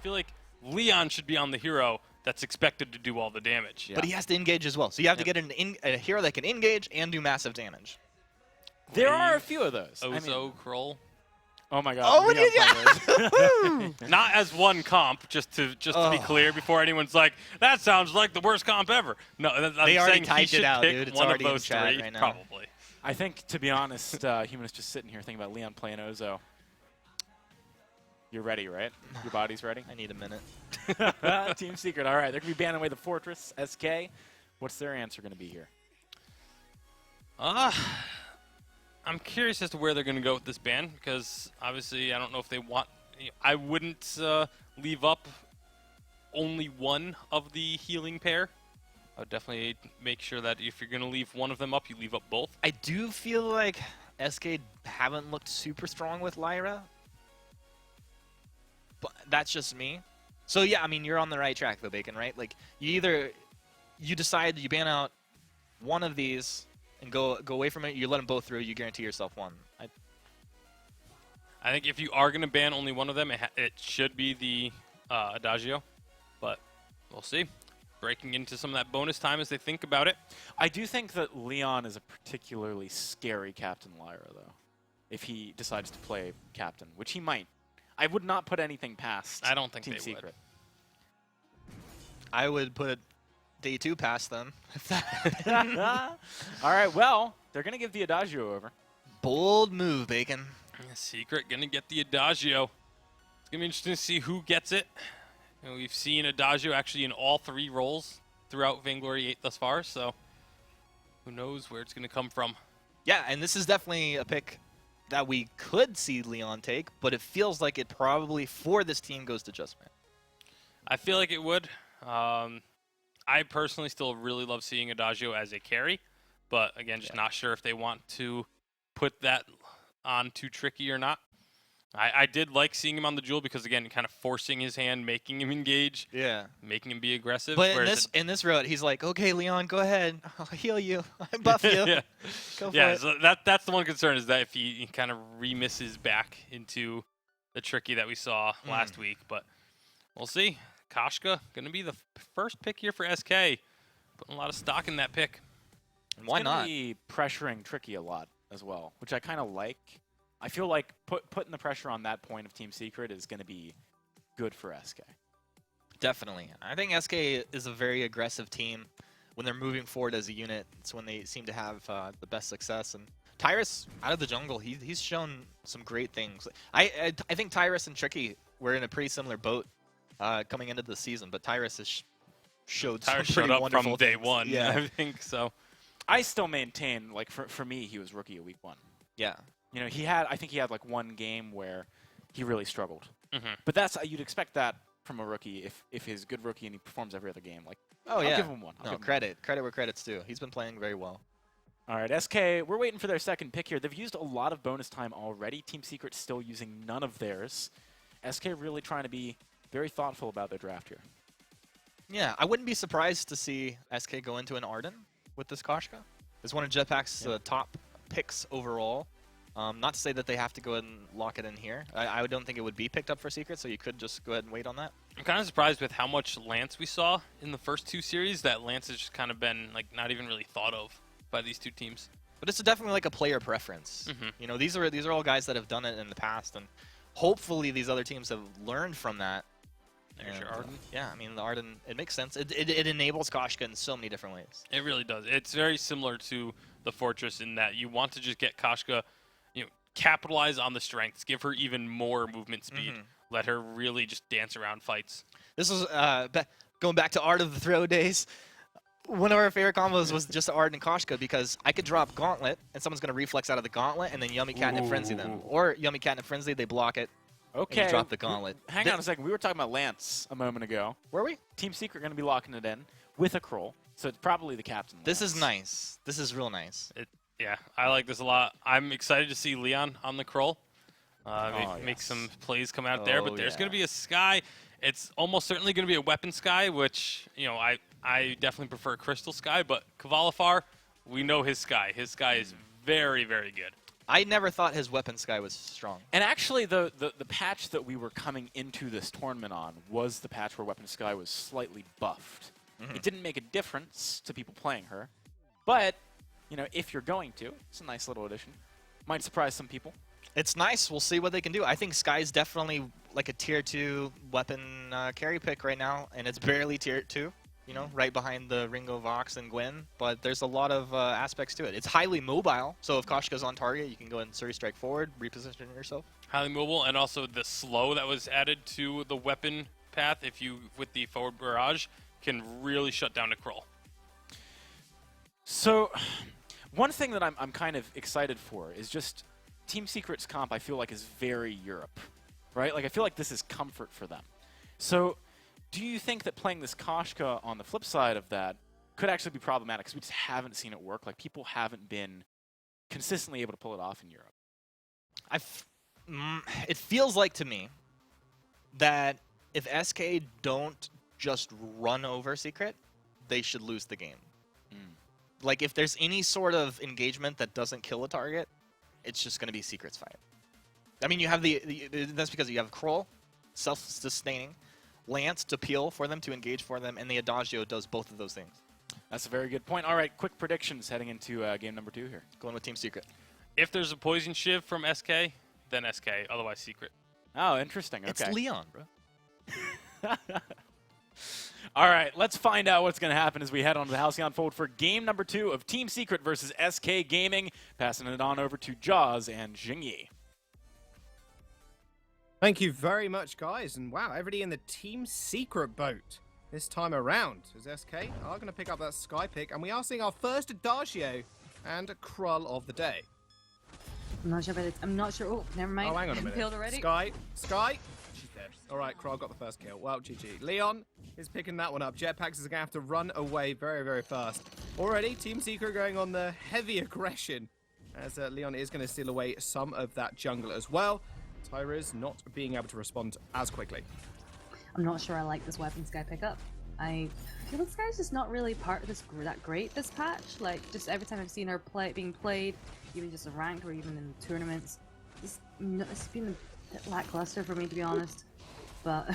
feel like Leon should be on the hero that's expected to do all the damage. Yeah. But he has to engage as well. So you have to get a hero that can engage and do massive damage. There are a few of those. Ozo, Kroll. Oh my god. Oh, yeah. Not as one comp, just to be clear, before anyone's like, that sounds like the worst comp ever. No, I'm they already saying typed he it out, pick dude. It's one already of those in chat three, right now. probably. I think, to be honest, Human is just sitting here thinking about Leon playing Ozo. You're ready, right? Your body's ready? I need a minute. Team Secret. All right, they're going to be banning away the Fortress, SK. What's their answer going to be here? I'm curious as to where they're going to go with this ban, because obviously I don't know if they want... I wouldn't leave up only one of the healing pair. I would definitely make sure that if you're going to leave one of them up, you leave up both. I do feel like SK haven't looked super strong with Lyra. But that's just me. So yeah, I mean, you're on the right track though, Bacon, right? Like, you decide you ban out one of these and go away from it, you let them both through, you guarantee yourself one. I think if you are going to ban only one of them, it should be the Adagio, but we'll see. Breaking into some of that bonus time as they think about it. I do think that Leon is a particularly scary Captain Lyra, though, if he decides to play Captain, which he might. I would not put anything past I don't think Team they Secret. I would put day 2 past them. All right, well, they're going to give the Adagio over. Bold move, Bacon. Secret going to get the Adagio. It's going to be interesting to see who gets it. You know, we've seen Adagio actually in all 3 roles throughout Vainglory8 thus far, so who knows where it's going to come from. Yeah, and this is definitely a pick that we could see Leon take, but it feels like it probably, for this team, goes to Justman. I feel like it would. I personally still really love seeing Adagio as a carry, but again, just not sure if they want to put that on too tricky or not. I did like seeing him on the Jewel because, again, kind of forcing his hand, making him engage, making him be aggressive. But in this route, he's like, okay, Leon, go ahead. I'll heal you. I buff you. Go for it. So that's the one concern, is that if he kind of remisses back into the tricky that we saw last week. But we'll see. Koshka going to be the first pick here for SK. Putting a lot of stock in that pick. And why not? Be pressuring Tricky a lot as well, which I kind of like. I feel like putting the pressure on that point of Team Secret is going to be good for SK. Definitely. I think SK is a very aggressive team. When they're moving forward as a unit, it's when they seem to have the best success. And Tyrus, out of the jungle, he's shown some great things. I think Tyrus and Tricky were in a pretty similar boat coming into the season, but Tyrus has showed up wonderful from day things. one. Yeah. I think so. I still maintain, like, for me, he was Rookie of Week 1. Yeah. You know, I think he had like one game where he really struggled. Mm-hmm. But you'd expect that from a rookie if he's a good rookie and he performs every other game. Like, I'll give him one. Credit where credit's due. He's been playing very well. All right, SK, we're waiting for their second pick here. They've used a lot of bonus time already. Team Secret's still using none of theirs. SK really trying to be very thoughtful about their draft here. Yeah, I wouldn't be surprised to see SK go into an Arden with this Koshka. It's one of Jetpack's top picks overall. Not to say that they have to go ahead and lock it in here. I don't think it would be picked up for Secret, so you could just go ahead and wait on that. I'm kind of surprised with how much Lance we saw in the first 2 series, that Lance has just kind of been like not even really thought of by these 2 teams. But it's definitely like a player preference. Mm-hmm. You know, these are all guys that have done it in the past, and hopefully these other teams have learned from that. There's your Arden. Yeah, I mean, the Arden, it makes sense. It enables Koshka in so many different ways. It really does. It's very similar to the Fortress in that you want to just get Koshka, capitalize on the strengths, give her even more movement speed, let her really just dance around fights. This was going back to Art of the Throw days. One of our favorite combos was just Arden and Koshka because I could drop Gauntlet and someone's going to reflex out of the Gauntlet and then Yummy Catnip Frenzy them. Or Yummy Catnip Frenzy, they block it. Okay. And you drop the Gauntlet. Hang on a second. We were talking about Lance a moment ago. Were we? Team Secret going to be locking it in with a Kroll, so it's probably the captain. This is nice. This is real nice. Yeah, I like this a lot. I'm excited to see Leon on the Kroll. Make some plays come out there, but there's going to be a Sky. It's almost certainly going to be a Weapon Sky, which, I definitely prefer Crystal Sky, but Kvalifar, we know his Sky. His Sky is very, very good. I never thought his weapon sky was strong. And actually, the patch that we were coming into this tournament on was the patch where Weapon Sky was slightly buffed. It didn't make a difference to people playing her, but you know, if you're going to, it's a nice little addition. Might surprise some people. It's nice. We'll see what they can do. I think Sky's definitely like a tier 2 weapon carry pick right now, and it's barely tier 2. You know, right behind the Ringo, Vox, and Gwen, but there's a lot of aspects to it. It's highly mobile, so if Koshka's on target, you can go and Surrey Strike forward, reposition yourself. Highly mobile, and also the slow that was added to the weapon path, if you, with the forward barrage, can really shut down a Krull. So, one thing that I'm kind of excited for is just Team Secret's comp, I feel like, is very Europe, right? Like, I feel like this is comfort for them. So, do you think that playing this Koshka on the flip side of that could actually be problematic? Because we just haven't seen it work. Like, people haven't been consistently able to pull it off in Europe. It feels like to me that if SK don't just run over Secret, they should lose the game. Like, if there's any sort of engagement that doesn't kill a target, it's just going to be Secret's fight. I mean, you have that's because you have Krull, self-sustaining, Lance to peel for them, to engage for them, and the Adagio does both of those things. That's a very good point. All right, quick predictions heading into game number 2 here. Going with Team Secret. If there's a Poison Shiv from SK, then SK, otherwise Secret. Oh, interesting. Okay. It's Leon, bro. All right, let's find out what's going to happen as we head on to the Halcyon Fold for game number 2 of Team Secret versus SK Gaming. Passing it on over to Jaws and Jingyi. Thank you very much, guys. And wow, everybody in the Team Secret boat this time around. As SK are going to pick up that Sky pick, and we are seeing our first Adagio and a Krull of the day. I'm not sure about it. I'm not sure. Oh, never mind. Oh, hang on a I'm minute. peeled already. Sky. She's dead. All right, Krull got the first kill. Well, GG. Leon is picking that one up. Jetpacks is going to have to run away very, very fast. Already, Team Secret going on the heavy aggression, as Leon is going to steal away some of that jungle as well. Tyra's not being able to respond as quickly. I'm not sure I like this weapon Sky pickup. I feel like Sky's just not really part of this that great this patch. Like, just every time I've seen her being played, even just a ranked or even in tournaments, it's been a bit lackluster for me, to be honest. But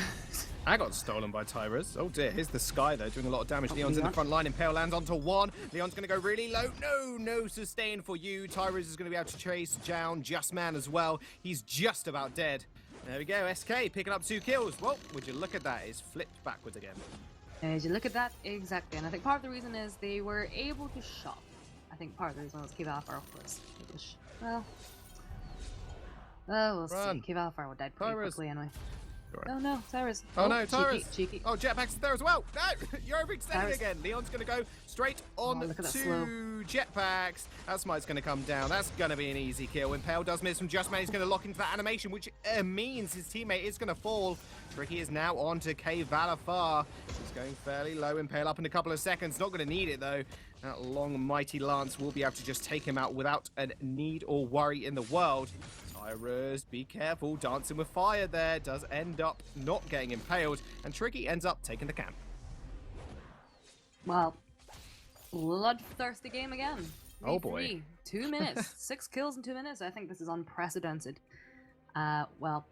I got stolen by Tyra's. Oh dear, here's the Sky though, doing a lot of damage. Leon's in the front line, Impale lands onto 1. Leon's going to go really low. No sustain for you. Tyra's is going to be able to chase down Just Man as well. He's just about dead. There we go, SK picking up 2 kills. Well, would you look at that, it's flipped backwards again. as you look at that, exactly. And I think part of the reason is they were able to shop. I think part of the reason was Cave Alpha was well, we'll Run. see. Cave Alpha died pretty Tyrus. quickly anyway. Right. Oh no, Cyrus. Oh no, Tyrus. Cheeky. Oh, Jetpack's there as well. No, you're overextending Tyrus. again. Leon's going to go straight on look at that to slow. Jetpacks. That smite's going to come down. That's going to be an easy kill. Impale does miss from Just Man. He's going to lock into that animation, which means his teammate is going to fall. Tricky is now on to K Valafar. He's going fairly low. Impale up in a couple of seconds. Not going to need it, though. That long, mighty lance will be able to just take him out without a need or worry in the world. Tyrus, be careful. Dancing with fire there does end up not getting impaled. And Tricky ends up taking the camp. Well, bloodthirsty game again. Oh, boy. 2 minutes. 6 kills in 2 minutes. I think this is unprecedented. Well,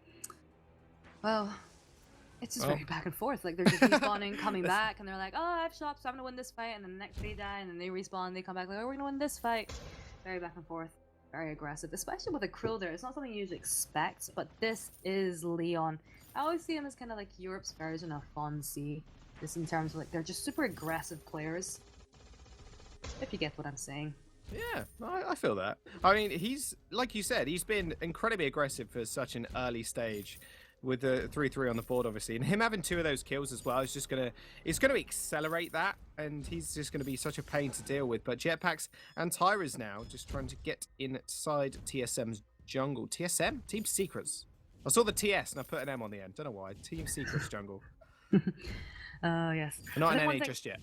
it's just very back and forth. Like, they're just respawning, coming back, and they're like, oh, I've shopped, so I'm going to win this fight. And then the next day die, and then they respawn, they come back, like, oh, we're going to win this fight. Very back and forth. Very aggressive, especially with a Krill there. It's not something you usually expect, but this is Leon. I always see him as kind of like Europe's version of Fonzie. Just in terms of, like, they're just super aggressive players. If you get what I'm saying. Yeah, I feel that. I mean, he's, like you said, he's been incredibly aggressive for such an early stage. With the 3-3 on the board, obviously, and him having 2 of those kills as well is just it's gonna accelerate that, and he's just gonna be such a pain to deal with. But Jetpacks and Tyra's now just trying to get inside TSM's jungle. TSM? Team Secrets. I saw the TS and I put an M on the end. Don't know why. Team Secrets jungle. Oh yes. We're not I think in NA just yet.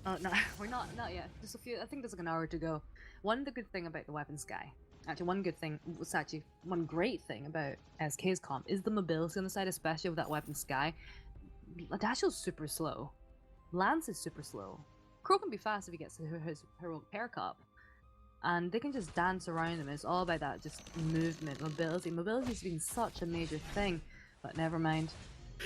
Oh no, we're not yet. Just a few. I think there's like an hour to go. One good thing about the weapons guy. Actually, one great thing about SK's comp is the mobility on the side, especially with that weapon Sky. Adagio's super slow. Lance is super slow. Crow can be fast if he gets his heroic pair cup. and they can just dance around them. It's all about that just movement, mobility. Mobility's been such a major thing, but never mind.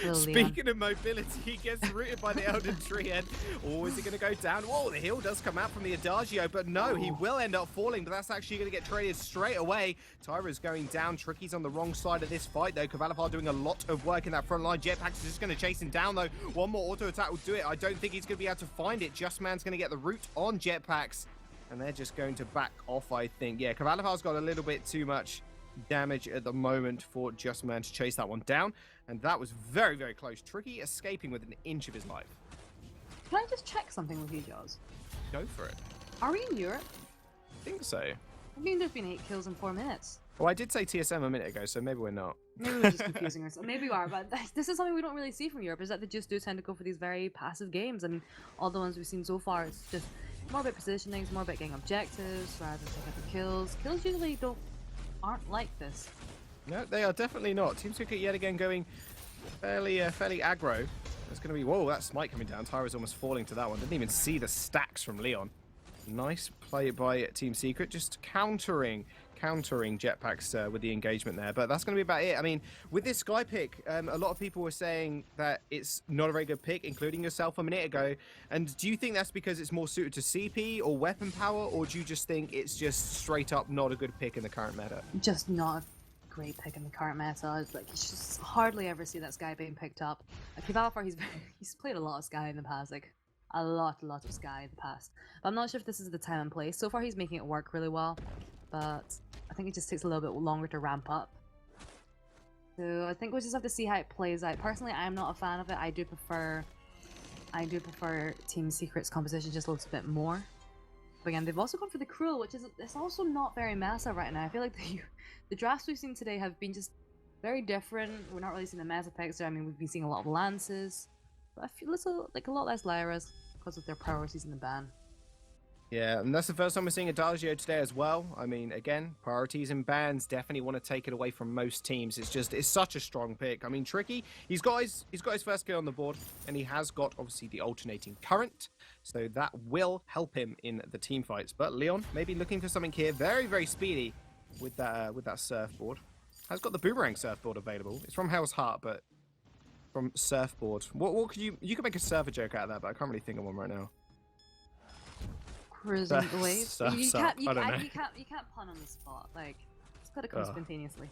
Little Leon. Speaking of mobility, he gets rooted by the Elden Tree, and is he going to go down? Whoa, the heal does come out from the Adagio, but no, he will end up falling, but that's actually going to get traded straight away. Tyra's going down. Tricky's on the wrong side of this fight, though. Kavalifar doing a lot of work in that front line. Jetpack is just going to chase him down, though. One more auto attack will do it. I don't think he's going to be able to find it. Just Man's going to get the root on Jetpacks, and they're just going to back off, I think. Yeah, Kavalifar's got a little bit too much damage at the moment for Just Man to chase that one down, and that was very, very close. Tricky escaping with an inch of his life. Can I just check something with you, Jaws? Go for it. Are we in Europe? I think so. I mean, there's been 8 kills in 4 minutes. Well, I did say TSM a minute ago, so maybe we're not. Maybe we're just confusing ourselves. Maybe we are, but this is something we don't really see from Europe, is that they just do tend to go for these very passive games. I mean, all the ones we've seen so far, it's just more about positioning, it's more about getting objectives rather than picking up the kills. Kills usually aren't like this. No, they are definitely not. Team Secret yet again going fairly aggro. There's going to be, whoa, that smite coming down. Tyra's almost falling to that one. Didn't even see the stacks from Leon. Nice play by Team Secret, just countering Jetpacks with the engagement there. But that's going to be about it. I mean, with this Sky pick, a lot of people were saying that it's not a very good pick, including yourself a minute ago. And do you think that's because it's more suited to CP or weapon power, or do you just think it's just straight up not a good pick in the current meta? Just not a great pick in the current meta. It's like, you just hardly ever see that Sky being picked up. Like, Kavalifar, he's played a lot of Sky in the past, like a lot of Sky in the past. But I'm not sure if this is the time and place. So far, he's making it work really well, but I think it just takes a little bit longer to ramp up. So I think we'll just have to see how it plays out. Personally, I'm not a fan of it. I do prefer Team Secret's composition just a little bit more. But again, they've also gone for the Cruel, which is it's also not very meta right now. I feel like the drafts we've seen today have been just very different. We're not really seeing the meta picks. I mean, we've been seeing a lot of Lances, but I feel a lot less Lyras because of their priorities in the ban. Yeah, and that's the first time we're seeing Adagio today as well. I mean, again, priorities and bans definitely want to take it away from most teams. It's such a strong pick. I mean, Tricky, he's got his first kill on the board, and he has got obviously the alternating current, so that will help him in the team fights. But Leon maybe looking for something here, very, very speedy with that surfboard. Has got the boomerang surfboard available. It's from Hell's Heart, but from surfboard. What could you could make a surfer joke out of that, but I can't really think of one right now. Cruising the waves. You can't pun on the spot. Like, it's gotta come spontaneously.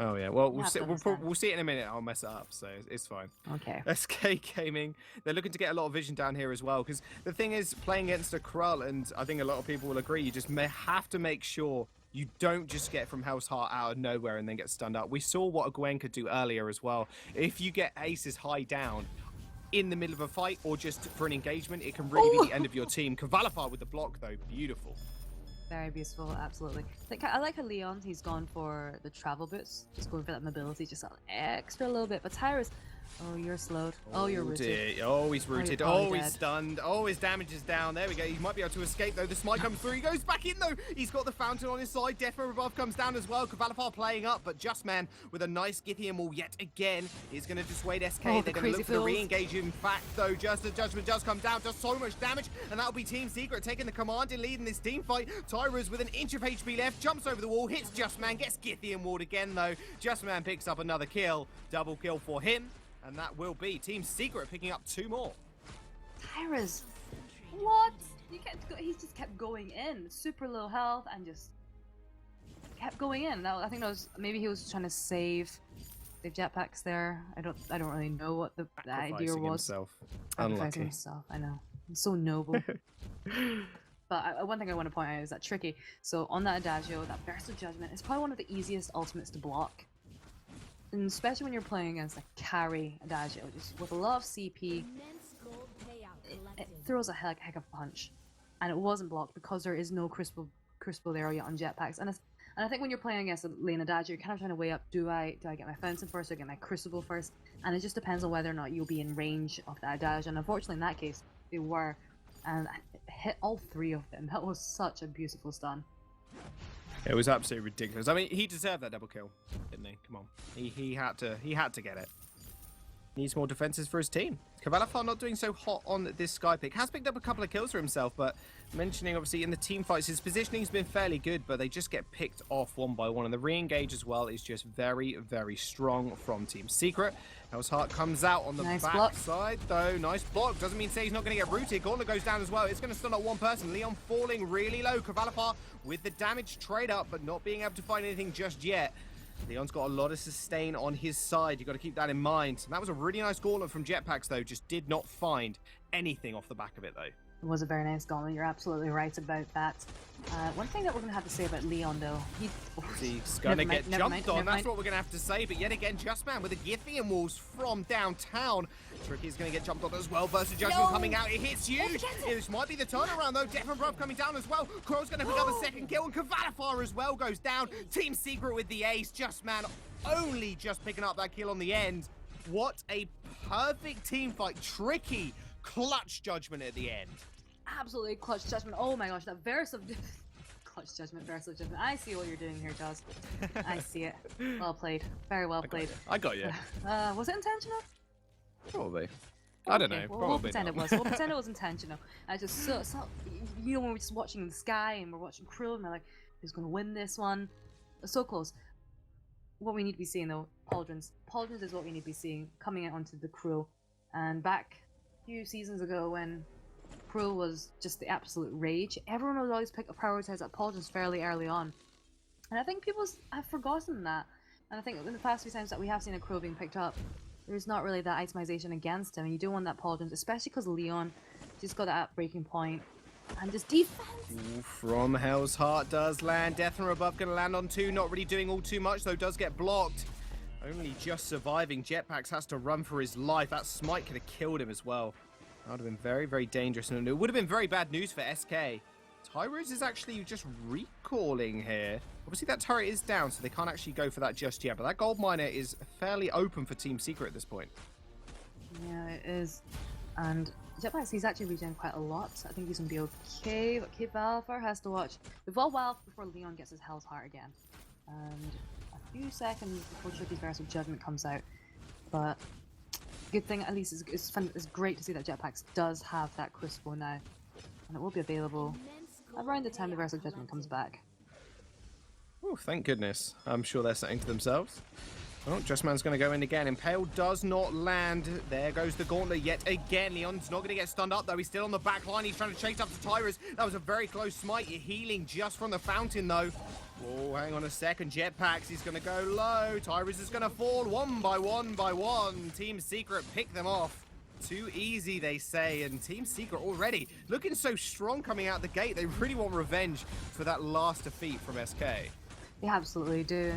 Oh yeah, well we'll see it in a minute. I'll mess it up, so it's fine. Okay. SK Gaming, they're looking to get a lot of vision down here as well, because the thing is, playing against a Krull, and I think a lot of people will agree, you just have to make sure you don't just get from Hell's Heart out of nowhere and then get stunned up. We saw what a Gwen could do earlier as well. If you get aces high down in the middle of a fight or just for an engagement, it can really be the end of your team. Kavalifar with the block though, beautiful. Very beautiful, absolutely. I like how Leon, he's gone for the travel boots, just going for that mobility, just an extra little bit. But Tyrus, oh, you're slowed. Oh, you're rooted. Oh, he's rooted. Oh, he's stunned. Oh, his damage is down. There we go. He might be able to escape though. The smite comes through. He goes back in though. He's got the fountain on his side. Death from above comes down as well. Kavalifar playing up, but Just Man with a nice Githian wall yet again is going to dissuade SK. They're going to look to re-engage. In fact, though, just the judgment does come down. Does so much damage, and that'll be Team Secret taking the command in lead in this team fight. Tyra's with an inch of HP left, jumps over the wall, hits Just Man, gets Githian walled again though. Just Man picks up another kill. Double kill for him. And that will be Team Secret picking up 2 more. Tyrus, what? He just kept going in, super low health, and just kept going in. I think that was maybe he was trying to save the jetpacks there. I don't really know what the idea was. Sacrificing himself. I know. He's so noble. But one thing I want to point out is that Tricky. So on that Adagio, that Burst of Judgment is probably one of the easiest ultimates to block. And especially when you're playing against a carry Adagio, just with a lot of CP, it throws a heck of a punch. And it wasn't blocked because there is no crucible there yet on jetpacks. And I think when you're playing against a lane Adagio, you're kind of trying to weigh up, do I get my fountain first or get my crucible first? And it just depends on whether or not you'll be in range of that Adagio. And unfortunately in that case, they were. And it hit all 3 of them. That was such a beautiful stun. It was absolutely ridiculous. I mean, he deserved that double kill, didn't he? Come on, he had to get it. Needs more defenses for his team. Cavalifar not doing so hot on this Sky pick. Has picked up a couple of kills for himself, but mentioning obviously in the team fights, his positioning's been fairly good, but they just get picked off one by one. And the re-engage as well is just very, very strong from Team Secret. Hell's Heart comes out on the back side, though. Nice block. Doesn't mean to say he's not going to get rooted. Gauntlet goes down as well. It's going to stun out one person. Leon falling really low. Cavalifar with the damage trade up, but not being able to find anything just yet. Leon's got a lot of sustain on his side. You've got to keep that in mind. And that was a really nice gauntlet from Jetpacks, though. Just did not find anything off the back of it, though. It was a very nice gauntlet. You're absolutely right about that. One thing that we're going to have to say about Leon, though, he's going to get jumped on. That's what we're going to have to say. But yet again, Justman with the Githian walls from downtown. Tricky's going to get jumped on as well. Burst of Judgment coming out. It hits huge. This might be the turnaround, though. Death and Bruv coming down as well. Crow's going to pick up a second kill. And Cavalifar as well goes down. Team Secret with the ace. Justman only just picking up that kill on the end. What a perfect team fight. Tricky clutch judgment at the end. Absolutely clutch judgment. Oh my gosh, that verse of clutch judgment, verse of judgment. I see what you're doing here, Jaws. I see it. Well played. Very well played. I got you. Was it intentional? Probably. I don't know. Well, Probably we'll pretend not. it was. We'll pretend it was intentional. I just so you know, when we're just watching the sky and we're watching Krill and we're like, who's gonna win this one? So close. What we need to be seeing though, Pauldrons. Pauldrons is what we need to be seeing coming out onto the Krill. And back a few seasons ago when Krill was just the absolute rage, everyone would always prioritize that Pauldrons fairly early on. And I think people have forgotten that. And I think in the past few times that we have seen a Krill being picked up, there's not really that itemization against him. And you do want that Pauldrons, especially because Leon just got that breaking point. And just defense! Ooh, from Hell's Heart does land. Death and Rebuff going to land on 2. Not really doing all too much, though. Does get blocked. Only just surviving. Jetpacks has to run for his life. That smite could have killed him as well. That would have been very, very dangerous. And it would have been very bad news for SK. Tyrus is actually just recalling here. Obviously, that turret is down, so they can't actually go for that just yet. But that gold miner is fairly open for Team Secret at this point. Yeah, it is. And Jetpacks, he's actually regenerated quite a lot. I think he's going to be okay, but Cavalifar has to watch. We've all while before Leon gets his Hell's Heart again. And a few seconds before Tricky's Verse of Judgment comes out. But good thing, at least, it's great to see that Jetpacks does have that Crucible now. And it will be available around the time the Verse of Judgment comes back. Oh, thank goodness. I'm sure they're saying to themselves. Oh, Justman's going to go in again. Impale does not land. There goes the gauntlet yet again. Leon's not going to get stunned up, though. He's still on the back line. He's trying to chase up to Tyrus. That was a very close smite. You're healing just from the fountain, though. Oh, hang on a second. Jetpacks, he's going to go low. Tyrus is going to fall one by one. Team Secret pick them off. Too easy, they say. And Team Secret already looking so strong coming out the gate. They really want revenge for that last defeat from SK. They absolutely do.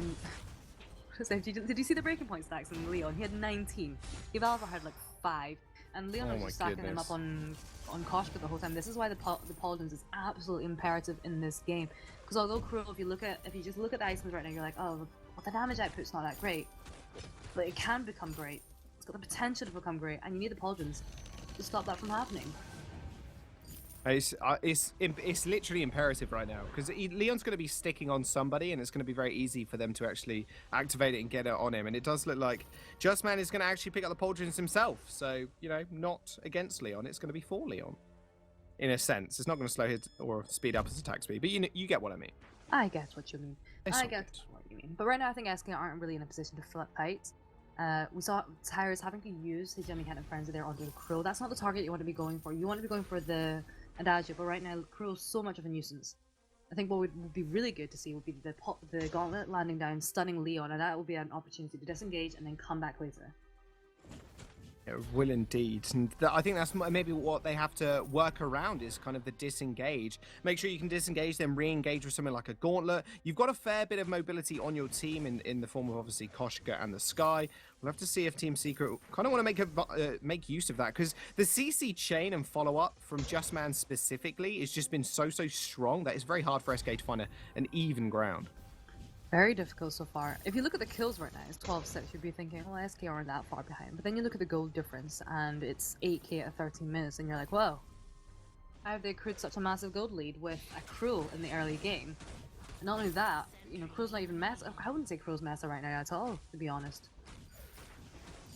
And did you see the breaking point stacks in Leon? He had 19. Cavalifar had like 5. And Leon was just stacking them up on Koshka the whole time. This is why the Pauldrons is absolutely imperative in this game. Because although Cruel, if you just look at the items right now, you're like, oh, well, the damage output's not that great. But it can become great. It's got the potential to become great, and you need the Pauldrons to stop that from happening. It's literally imperative right now because Leon's going to be sticking on somebody, and it's going to be very easy for them to actually activate it and get it on him. And it does look like Justman is going to actually pick up the Pauldrons himself. So, you know, not against Leon. It's going to be for Leon, in a sense. It's not going to slow his or speed up his attack speed. But you get what I mean. I get what you mean. I get what you mean. But right now, I think SK aren't really in a position to flip fights. We saw Tyrus having to use his Yummy Cat and Friends there onto the Krill. That's not the target you want to be going for. You want to be going for the Adagio, but right now Krill's so much of a nuisance. I think what would be really good to see would be the gauntlet landing down, stunning Leon, and that will be an opportunity to disengage and then come back later. It will indeed. And I think that's maybe what they have to work around is kind of the disengage. Make sure you can disengage, then re-engage with something like a gauntlet. You've got a fair bit of mobility on your team in the form of obviously Koshka and the Sky. We'll have to see if Team Secret kind of want to make use of that because the CC chain and follow-up from Justman specifically has just been so strong that it's very hard for SK to find an even ground. Very difficult so far. If you look at the kills right now, it's 12-6. You'd be thinking, well, SK aren't that far behind. But then you look at the gold difference, and it's 8k at 13 minutes, and you're like, whoa. How have they accrued such a massive gold lead with a Cruel in the early game? And not only that, you know, Cruel's not even meta. I wouldn't say Cruel's meta right now at all, to be honest.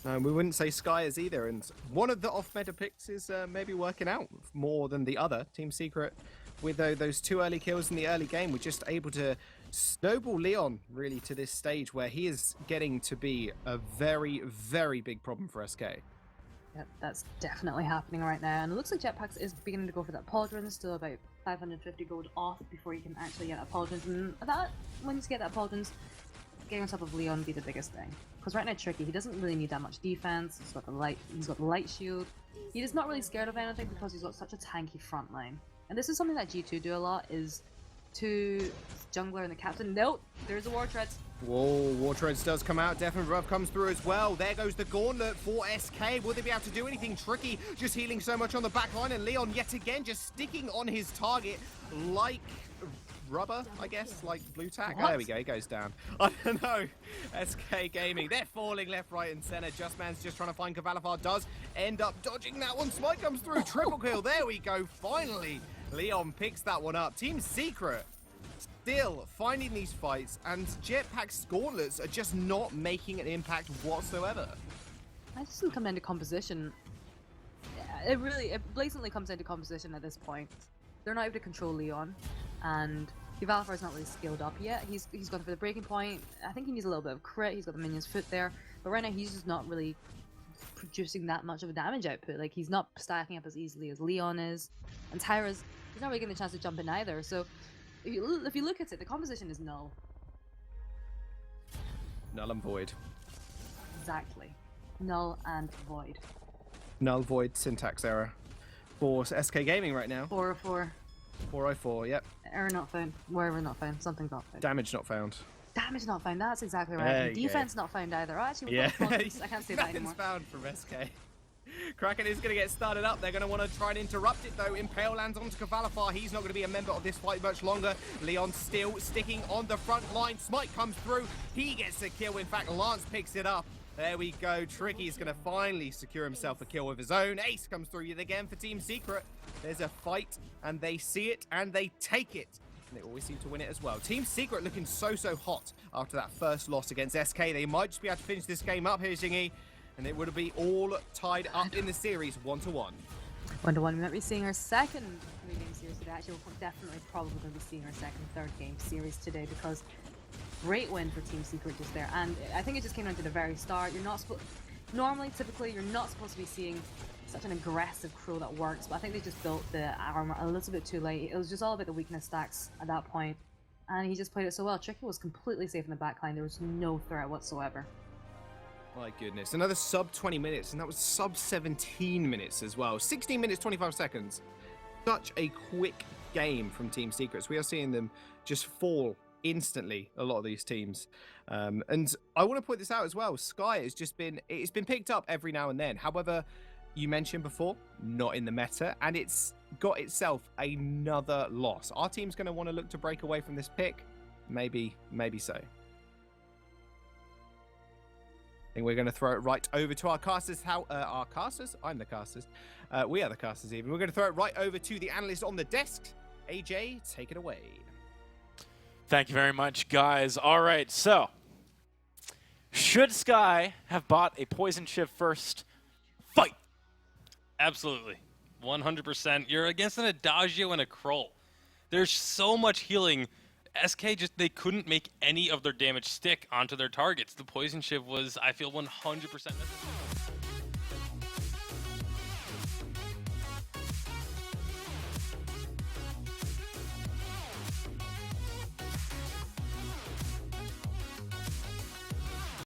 No, we wouldn't say Sky is either, and one of the off-meta picks is maybe working out more than the other. Team Secret, with those 2 early kills in the early game, were just able to snowball Leon really to this stage where he is getting to be a very, very big problem for SK. Yep, that's definitely happening right now. And it looks like Jetpacks is beginning to go for that pauldron, still about 550 gold off before you can actually get that pauldron. And that, once you get that pauldron, getting on top of Leon would be the biggest thing. Because right now Tricky, he doesn't really need that much defense. He's got the light shield. He is not really scared of anything because he's got such a tanky front line. And this is something that G2 do a lot, is to jungler and the captain. Nope, there's a War Treads. Whoa, War Treads does come out. Death and Rev comes through as well. There goes the Gauntlet for SK. Will they be able to do anything? Tricky just healing so much on the back line, and Leon yet again just sticking on his target like rubber, I guess, like blue tack. Oh, there we go, he goes down. I don't know. SK Gaming, they're falling left, right, and center. Justman's just trying to find Cavalifar, does end up dodging that one. Smite comes through, triple kill. There we go, finally. Leon picks that one up. Team Secret still finding these fights, and Jetpack's Gauntlets are just not making an impact whatsoever. I just come down to composition. It blatantly comes down to composition at this point. They're not able to control Leon, and Valifar's not really skilled up yet. He's gone for the breaking point. I think he needs a little bit of crit. He's got the minion's foot there, but right now he's just not really producing that much of a damage output. Like, he's not stacking up as easily as Leon is, and Tyra's, he's not really getting a chance to jump in either. So if you look at it, the composition is null. Null and void. Exactly, null and void. Null void syntax error for SK Gaming right now. 404. 404, yep. Error not found. Wherever not found. Something's not found. Damage not found. Damage not found. That's exactly right. There And you defense not found either. Oh, actually, Yeah. I can't say that anymore. Nothing's found from SK. Kraken is going to get started up. They're going to want to try and interrupt it, though. Impale lands onto Cavalifar. He's not going to be a member of this fight much longer. Leon still sticking on the front line. Smite comes through. He gets a kill. In fact, Lance picks it up. There we go. Tricky's going to finally secure himself a kill with his own. Ace comes through yet again for Team Secret. There's a fight, and they see it, and they take it. And they always seem to win it as well. Team Secret looking so hot after that first loss against SK. They might just be able to finish this game up here, Xingyi. And it would be all tied up in the series 1-1. 1-1. We might be seeing our second 3-game series today. Actually, we're definitely probably going to be seeing our second, third game series today, because great win for Team Secret just there. And I think it just came down to the very start. You're not typically, you're not supposed to be seeing such an aggressive crew that works, but I think they just built the armor a little bit too late. It was just all about the weakness stacks at that point, and he just played it so well. Tricky was completely safe in the backline. There was no threat whatsoever. My goodness, another sub 20 minutes, and that was sub 17 minutes as well. 16 minutes, 25 seconds. Such a quick game from Team Secrets. We are seeing them just fall instantly, a lot of these teams. And I want to point this out as well. Sky has just been, it's been picked up every now and then. However, you mentioned before, not in the meta, and it's got itself another loss. Our team's going to want to look to break away from this pick. Maybe so. I think we're going to throw it right over to our casters. Our casters? I'm the casters. We are the casters even. We're going to throw it right over to the analyst on the desk. AJ, take it away. Thank you very much, guys. All right, so should Sky have bought a poison shiv first? Fight! Absolutely. 100%. You're against an Adagio and a Kroll. There's so much healing. SK they couldn't make any of their damage stick onto their targets. The poison shiv was, I feel, 100% necessary.